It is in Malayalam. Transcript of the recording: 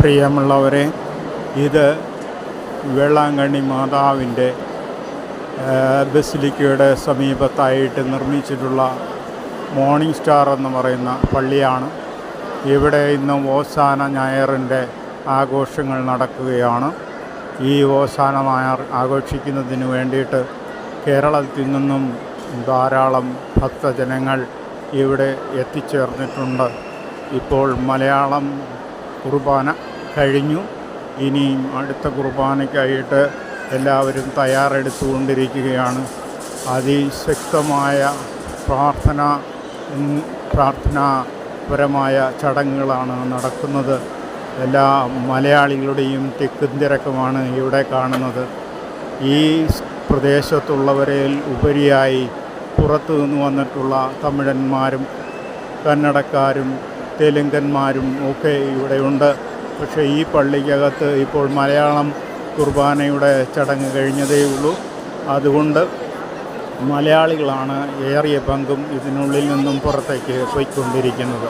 പ്രിയമുള്ളവരെ, ഇത് വേളാങ്കണ്ണി മാതാവിൻ്റെ ബസിലിക്കയുടെ സമീപത്തായിട്ട് നിർമ്മിച്ചിട്ടുള്ള മോർണിംഗ് സ്റ്റാർ എന്ന് പറയുന്ന പള്ളിയാണ്. ഇവിടെ ഇന്ന് ഓശാന ഞായറിൻ്റെ ആഘോഷങ്ങൾ നടക്കുകയാണ്. ഈ ഓശാന ഞായർ ആഘോഷിക്കുന്നതിന് വേണ്ടിയിട്ട് കേരളത്തിൽ നിന്നും ധാരാളം ഭക്തജനങ്ങൾ ഇവിടെ എത്തിച്ചേർന്നിട്ടുണ്ട്. ഇപ്പോൾ മലയാളം കുർബാന കഴിഞ്ഞു. ഇനിയും അടുത്ത കുർബാനയ്ക്കായിട്ട് എല്ലാവരും തയ്യാറെടുത്തുകൊണ്ടിരിക്കുകയാണ്. അതിശക്തമായ പ്രാർത്ഥനാപരമായ ചടങ്ങുകളാണ് നടക്കുന്നത്. എല്ലാ മലയാളികളുടെയും തിക്കും തിരക്കുമാണ് ഇവിടെ കാണുന്നത്. ഈ പ്രദേശത്തുള്ളവരിൽ ഉപരിയായി പുറത്തു നിന്ന് വന്നിട്ടുള്ള തമിഴന്മാരും കന്നഡക്കാരും തെലുങ്കന്മാരും ഒക്കെ ഇവിടെയുണ്ട്. പക്ഷേ ഈ പള്ളിക്കകത്ത് ഇപ്പോൾ മലയാളം കുർബാനയുടെ ചടങ്ങ് കഴിഞ്ഞതേ ഉള്ളൂ. അതുകൊണ്ട് മലയാളികളാണ് ഏറിയ പങ്കും ഇതിനുള്ളിൽ നിന്നും പുറത്തേക്ക് പോയിക്കൊണ്ടിരിക്കുന്നത്.